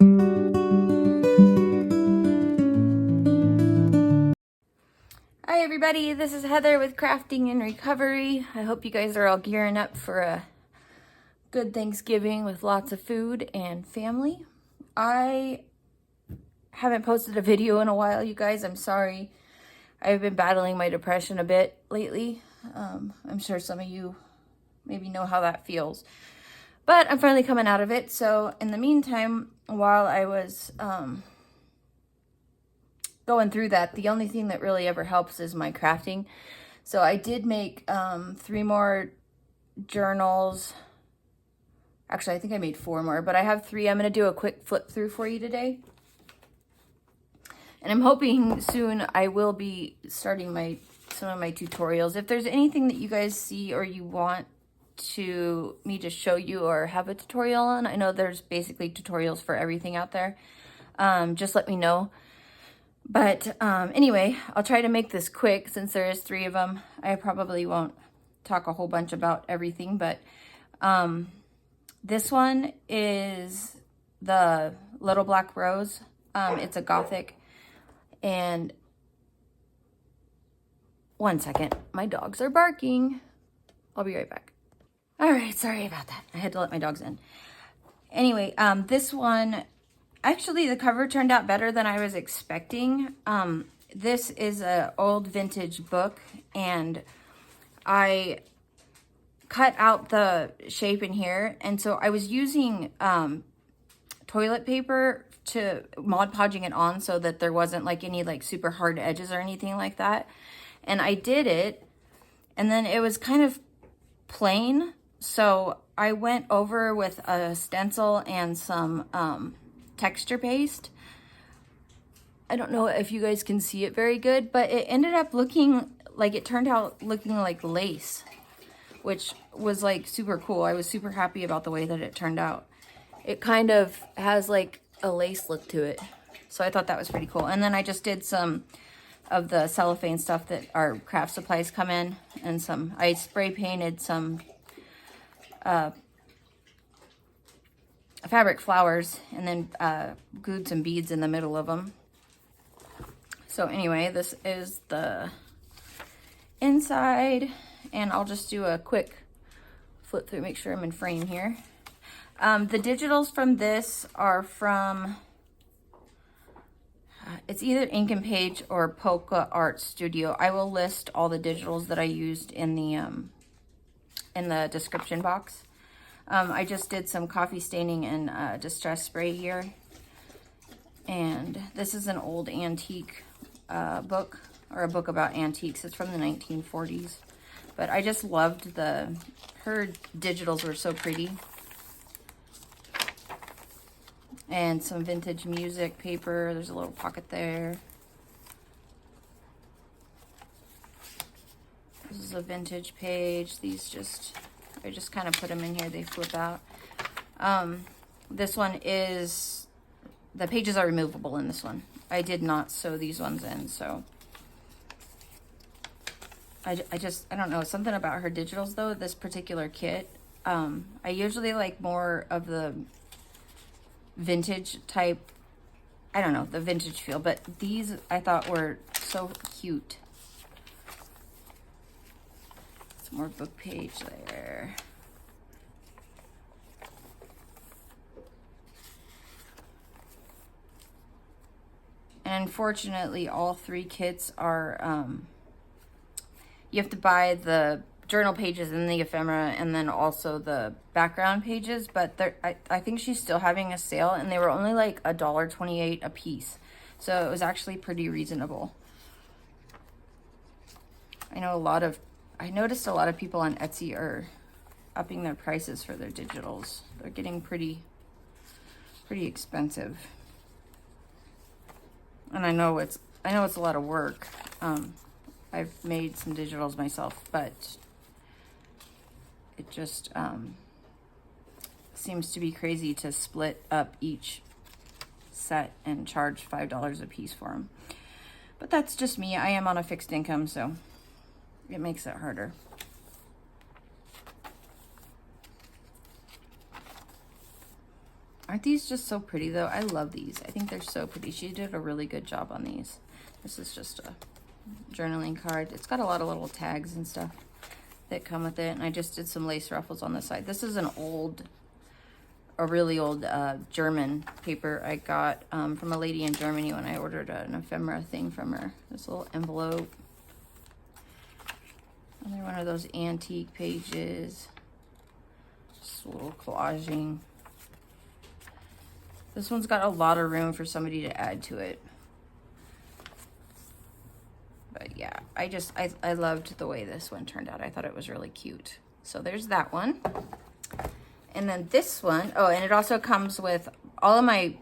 Hi everybody, this is Heather with Crafting and Recovery. I hope you guys are all gearing up for a good Thanksgiving with lots of food and family. I haven't posted a video in a while, you guys. I'm sorry. I've been battling my depression a bit lately. I'm sure some of you maybe know how that feels. But I'm finally coming out of it. So in the meantime, while I was going through that, the only thing that really ever helps is my crafting. So I did make 3 more journals. Actually, I think I made 4 more, but I have 3. I'm going to do a quick flip through for you today. And I'm hoping soon I will be starting some of my tutorials. If there's anything that you guys see or you want me to show you or have a tutorial on, I know there's basically tutorials for everything out there. Just let me know. But anyway, I'll try to make this quick since there is 3 of them. I probably won't talk a whole bunch about everything, but this one is the Little Black Rose. It's a Gothic. And one second, my dogs are barking. I'll be right back. All right, sorry about that. I had to let my dogs in. Anyway, this one, actually the cover turned out better than I was expecting. This is an old vintage book, and I cut out the shape in here. And so I was using toilet paper to Mod Podging it on so that there wasn't like any like super hard edges or anything like that. And I did it, and then it was kind of plain. So I went over with a stencil and some texture paste. I don't know if you guys can see it very good, but it ended up looking like, it turned out looking like lace, which was like super cool. I was super happy about the way that it turned out. It kind of has like a lace look to it. So I thought that was pretty cool. And then I just did some of the cellophane stuff that our craft supplies come in, and I spray painted some fabric flowers, and then glued some beads in the middle of them. So anyway, this is the inside, and I'll just do a quick flip through, make sure I'm in frame here. The digitals from this are from, it's either Ink and Page or Polka Art Studio. I will list all the digitals that I used in the description box. I just did some coffee staining and distress spray here. And this is an old antique book, or a book about antiques. It's from the 1940s. But I just loved her digitals were so pretty. And some vintage music paper. There's a little pocket there. This is a vintage page. I just kind of put them in here. They flip out. This one is, the pages are removable in this one. I did not sew these ones in, so. I don't know, something about her digitals though, this particular kit. I usually like more of the vintage type, I don't know, the vintage feel, but these I thought were so cute. Some more book page there. And unfortunately, all 3 kits are, you have to buy the journal pages and the ephemera, and then also the background pages, but I think she's still having a sale, and they were only like $1.28 a piece, so it was actually pretty reasonable. I noticed a lot of people on Etsy are upping their prices for their digitals. They're getting pretty expensive, and I know it's a lot of work. I've made some digitals myself, but it just seems to be crazy to split up each set and charge $5 a piece for them. But that's just me. I am on a fixed income, so it makes it harder. Aren't these just so pretty though? I love these. I think they're so pretty. She did a really good job on these. This is just a journaling card. It's got a lot of little tags and stuff that come with it. And I just did some lace ruffles on the side. This is a really old German paper I got from a lady in Germany when I ordered an ephemera thing from her. This little envelope. Another one of those antique pages. Just a little collaging. This one's got a lot of room for somebody to add to it. But yeah, I loved the way this one turned out. I thought it was really cute. So there's that one. And then this one, oh, and it also comes with all of my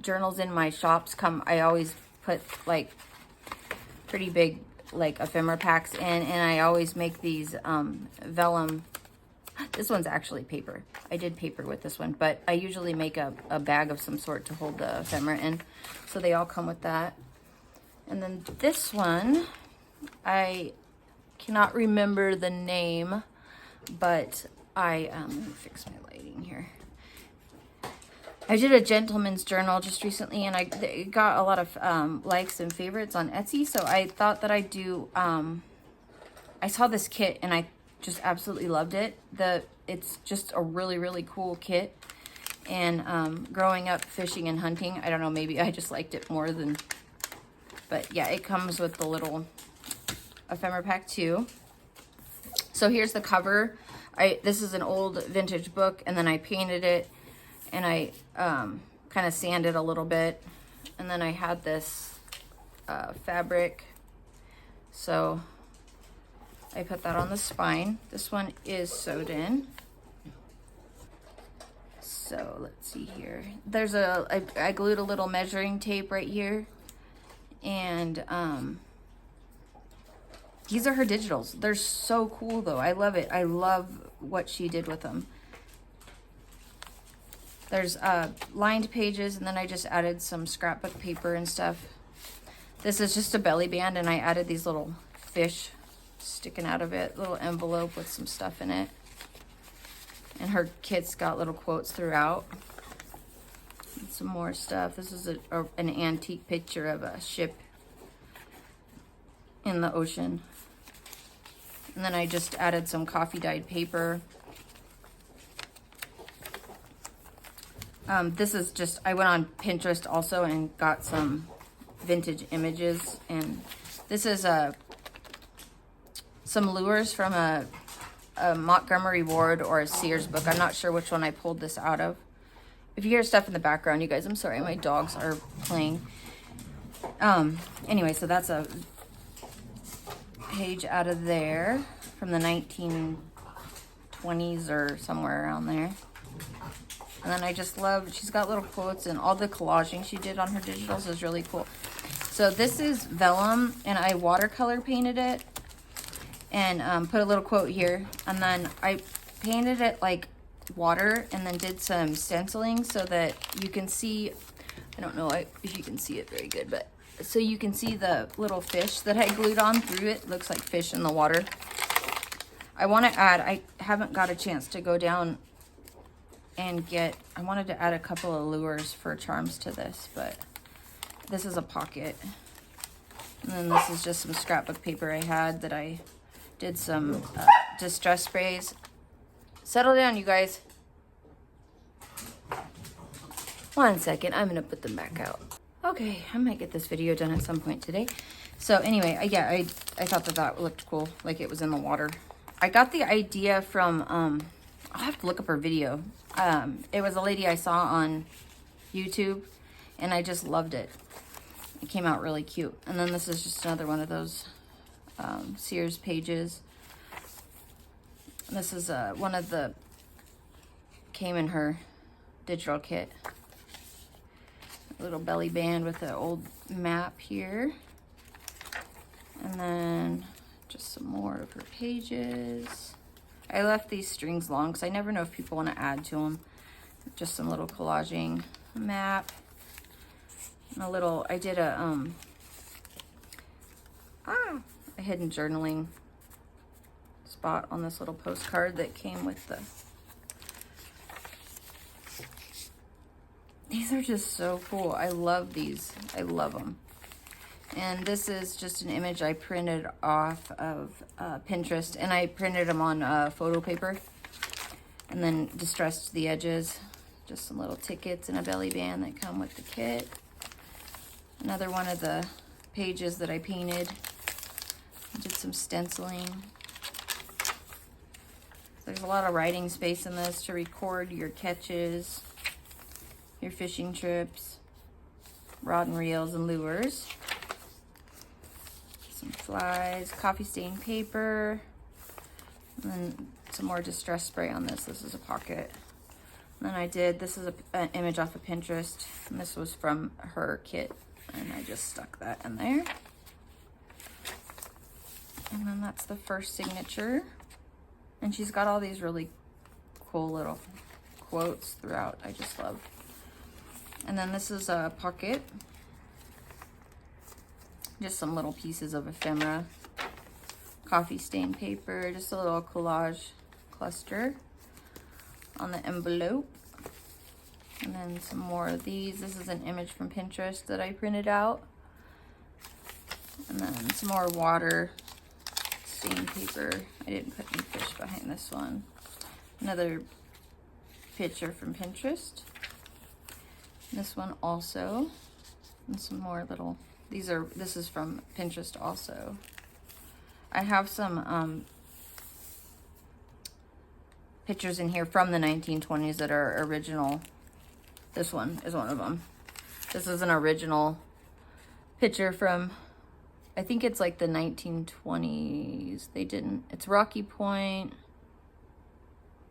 journals in my shops I always put like pretty big like ephemera packs in, and I always make these vellum. This one's actually paper. I did paper with this one, but I usually make a bag of some sort to hold the ephemera in. So they all come with that. And then this one, I cannot remember the name, but let me fix my lighting here. I did a gentleman's journal just recently, and it got a lot of likes and favorites on Etsy. So I thought that I'd do, I saw this kit and I just absolutely loved it. It's just a really, really cool kit. And growing up fishing and hunting, I don't know, maybe I just liked it more than, but yeah, it comes with the little ephemera pack too. So here's the cover. This is an old vintage book, and then I painted it, and I kind of sanded a little bit, and then I had this fabric, so I put that on the spine. This one is sewed in. So let's see here. There's I glued a little measuring tape right here, and these are her digitals. They're so cool though. I love it. I love what she did with them. There's lined pages, and then I just added some scrapbook paper and stuff. This is just a belly band, and I added these little fish sticking out of it, little envelope with some stuff in it. And her kit's got little quotes throughout. And some more stuff. This is an antique picture of a ship in the ocean. And then I just added some coffee dyed paper. This is just, I went on Pinterest also and got some vintage images. And this is some lures from a Montgomery Ward or a Sears book. I'm not sure which one I pulled this out of. If you hear stuff in the background, you guys, I'm sorry, my dogs are playing. Anyway, so that's a page out of there from the 1920s or somewhere around there. And then I just love, she's got little quotes, and all the collaging she did on her digitals is really cool. So this is vellum, and I watercolor painted it and put a little quote here. And then I painted it like water, and then did some stenciling so that you can see, I don't know if you can see it very good, but so you can see the little fish that I glued on through it. Looks like fish in the water. I want to add, I haven't got a chance to go down and I wanted to add a couple of lures for charms to this, but this is a pocket. And then this is just some scrapbook paper I had that I did some distress sprays. Settle down, you guys. 1 second, I'm gonna put them back out. Okay, I might get this video done at some point today. So anyway, yeah, I thought that looked cool, like it was in the water. I got the idea from, I'll have to look up her video. It was a lady I saw on YouTube, and I just loved it. It came out really cute. And then this is just another one of those Sears pages. This is one of the, came in her digital kit. A little belly band with an old map here. And then just some more of her pages. I left these strings long because I never know if people want to add to them. Just some little collaging map. And a little, I did a hidden journaling spot on this little postcard that came with These are just so cool. I love these. I love them. And this is just an image I printed off of Pinterest, and I printed them on photo paper and then distressed the edges. Just some little tickets and a belly band that come with the kit. Another one of the pages that I painted. I did some stenciling. There's a lot of writing space in this to record your catches, your fishing trips, rod and reels and lures. Some flies, coffee stain paper, and then some more distress spray on this. This is a pocket. And then this is an image off of Pinterest, and this was from her kit, and I just stuck that in there. And then that's the first signature. And she's got all these really cool little quotes throughout. I just love. And then this is a pocket. Just some little pieces of ephemera. Coffee stain paper. Just a little collage cluster on the envelope. And then some more of these. This is an image from Pinterest that I printed out. And then some more water stain paper. I didn't put any fish behind this one. Another picture from Pinterest. This one also. And some more little, this is from Pinterest also. I have some pictures in here from the 1920s that are original. This one is one of them. This is an original picture from, I think it's like the 1920s. It's Rocky Point.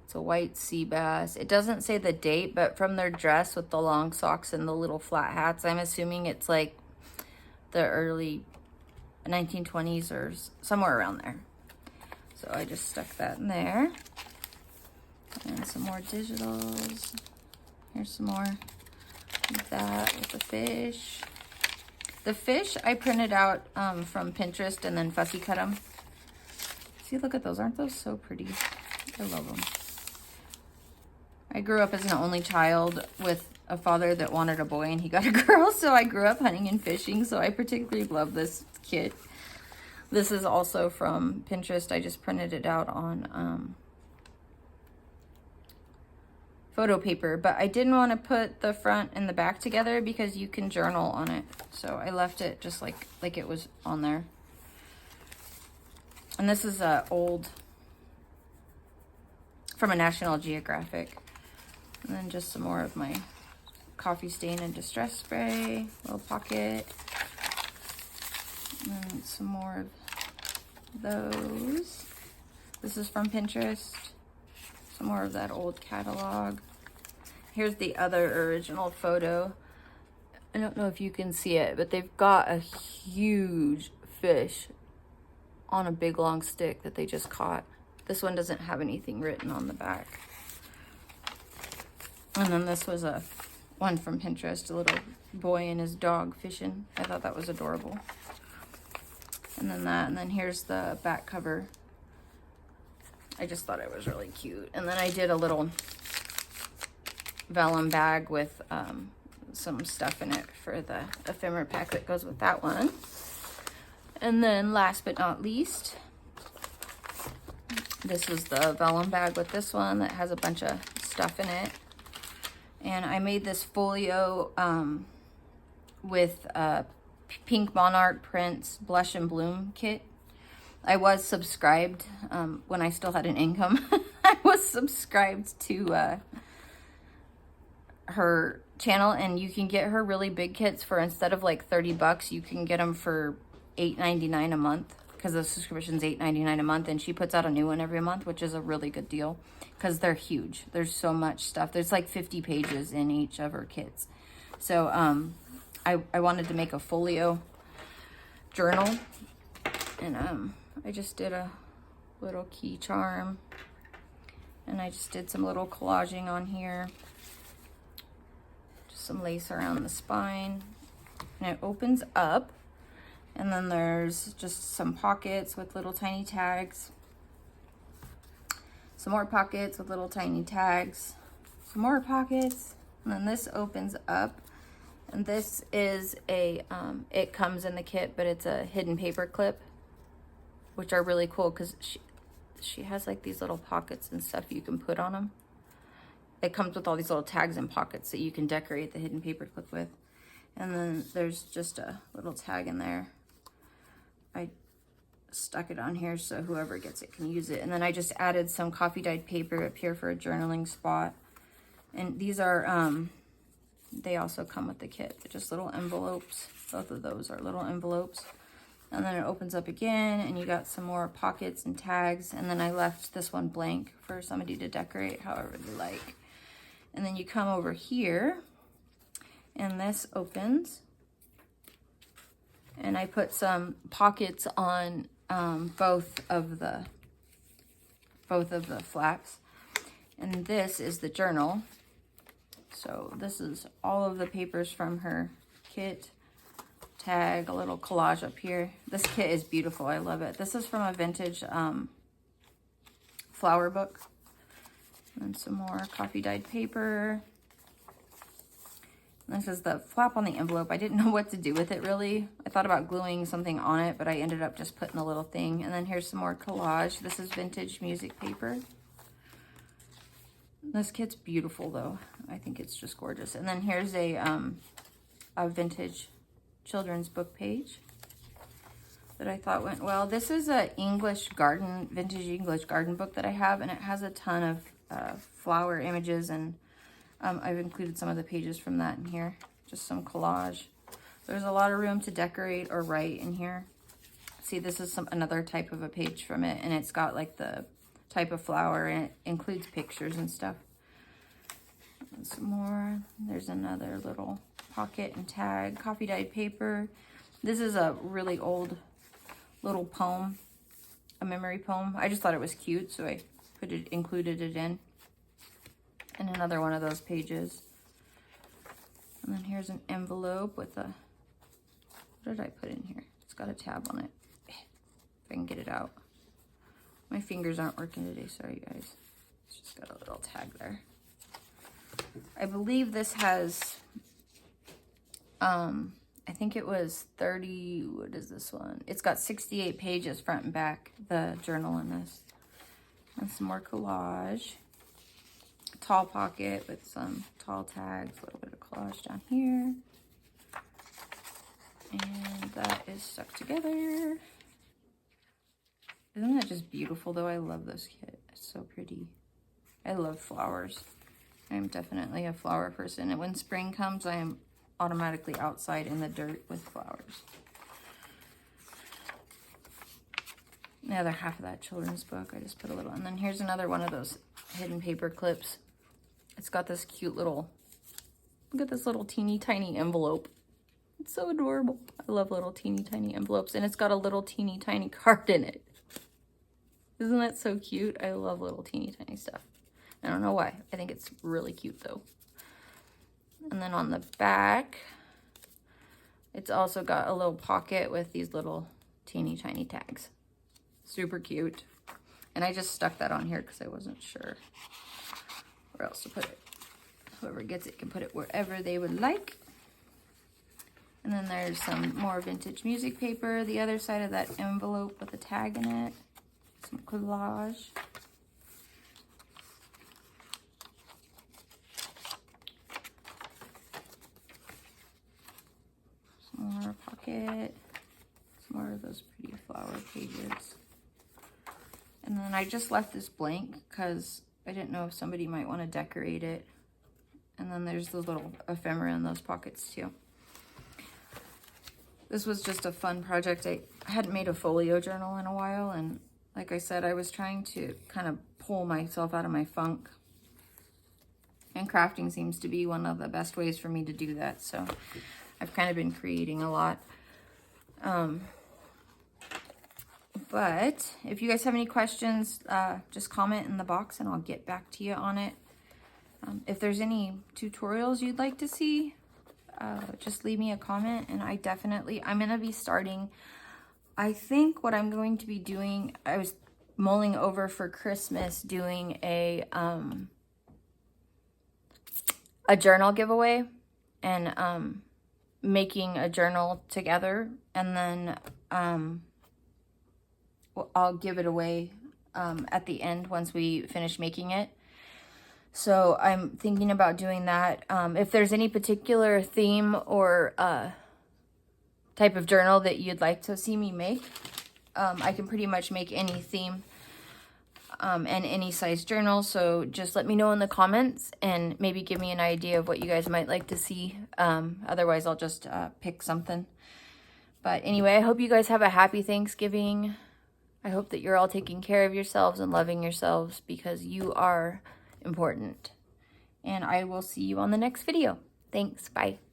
It's a white sea bass. It doesn't say the date, but from their dress with the long socks and the little flat hats, I'm assuming it's like the early 1920s or somewhere around there. So I just stuck that in there. And some more digitals. Here's some more of that with the fish. The fish I printed out from Pinterest and then fussy cut them. See, look at those. Aren't those so pretty? I love them. I grew up as an only child with a father that wanted a boy and he got a girl, so I grew up hunting and fishing, so I particularly love this kit. This is also from Pinterest. I just printed it out on photo paper, but I didn't want to put the front and the back together because you can journal on it. So I left it just like it was on there. And this is old from a National Geographic. And then just some more of my coffee stain and distress spray, little pocket. And then some more of those. This is from Pinterest. Some more of that old catalog. Here's the other original photo. I don't know if you can see it, but they've got a huge fish on a big long stick that they just caught. This one doesn't have anything written on the back. And then this was a one from Pinterest, a little boy and his dog fishing. I thought that was adorable. And then that, and then here's the back cover. I just thought it was really cute. And then I did a little vellum bag with some stuff in it for the ephemera pack that goes with that one. And then last but not least, this was the vellum bag with this one that has a bunch of stuff in it. And I made this folio with Pink Monarch Prints Blush and Bloom kit. I was subscribed when I still had an income. I was subscribed to her channel, and you can get her really big kits for, instead of like $30, you can get them for $8.99 a month, because the subscription's $8.99 a month, and she puts out a new one every month, which is a really good deal because they're huge. There's so much stuff. There's like 50 pages in each of her kits. So I wanted to make a folio journal, and I just did a little key charm, and I just did some little collaging on here. Just some lace around the spine, and it opens up, and then there's just some pockets with little tiny tags, some more pockets with little tiny tags, some more pockets, And then this opens up. And this is a, it comes in the kit, but it's a hidden paper clip, which are really cool because she has like these little pockets and stuff you can put on them. It comes with all these little tags and pockets that you can decorate the hidden paper clip with. And then there's just a little tag in there. I stuck it on here so whoever gets it can use it. And then I just added some coffee dyed paper up here for a journaling spot. And these are, they also come with the kit. They're just little envelopes. Both of those are little envelopes. And then it opens up again and you got some more pockets and tags. And then I left this one blank for somebody to decorate however they like. And then you come over here and this opens. And I put some pockets on both of the flaps. And this is the journal. So this is all of the papers from her kit. Tag, a little collage up here. This kit is beautiful. I love it. This is from a vintage flower book. And some more coffee dyed paper. And this is the flap on the envelope. I didn't know what to do with it really. I thought about gluing something on it, but I ended up just putting a little thing. And then here's some more collage. This is vintage music paper. This kit's beautiful though. I think it's just gorgeous. And then here's a vintage children's book page that I thought went well. This is a vintage English garden book that I have, and it has a ton of flower images, and I've included some of the pages from that in here. Just some collage. There's a lot of room to decorate or write in here. See, this is another type of a page from it, and it's got like the type of flower, and it includes pictures and stuff. And some more. There's another little pocket and tag, coffee dyed paper. This is a really old little poem, a memory poem. I just thought it was cute, so I included it in. And another one of those pages. And then here's an envelope with a, what did I put in here? It's got a tab on it. If I can get it out. My fingers aren't working today, sorry guys. It's just got a little tag there. I believe this has, I think it was 30, what is this one? It's got 68 pages front and back, the journal in this. And some more collage. A tall pocket with some tall tags, a little bit of collage down here. And that is stuck together. Isn't that just beautiful though? I love this kit. It's so pretty. I love flowers. I'm definitely a flower person. And when spring comes, I am automatically outside in the dirt with flowers. The other half of that children's book, I just put a little. And then here's another one of those hidden paper clips. It's got this cute little, look at this little teeny tiny envelope. It's so adorable. I love little teeny tiny envelopes. And it's got a little teeny tiny card in it. Isn't that so cute? I love little teeny tiny stuff. I don't know why. I think it's really cute though. And then on the back, it's also got a little pocket with these little teeny tiny tags. Super cute. And I just stuck that on here because I wasn't sure where else to put it. Whoever gets it can put it wherever they would like. And then there's some more vintage music paper. The other side of that envelope with a tag in it. Some collage. Some more pocket. Some more of those pretty flower pages. And then I just left this blank because I didn't know if somebody might want to decorate it. And then there's the little ephemera in those pockets too. This was just a fun project. I hadn't made a folio journal in a while, and like I said, I was trying to kind of pull myself out of my funk. And crafting seems to be one of the best ways for me to do that. So I've kind of been creating a lot. But if you guys have any questions, just comment in the box and I'll get back to you on it. If there's any tutorials you'd like to see, just leave me a comment, and I'm going to be starting. I think what I'm going to be doing, I was mulling over for Christmas doing a a journal giveaway and making a journal together, and then I'll give it away at the end once we finish making it. So I'm thinking about doing that. If there's any particular theme or type of journal that you'd like to see me make, I can pretty much make any theme and any size journal. So just let me know in the comments and maybe give me an idea of what you guys might like to see. Otherwise, I'll just pick something. But anyway, I hope you guys have a happy Thanksgiving. I hope that you're all taking care of yourselves and loving yourselves, because you are important. And I will see you on the next video. Thanks. Bye.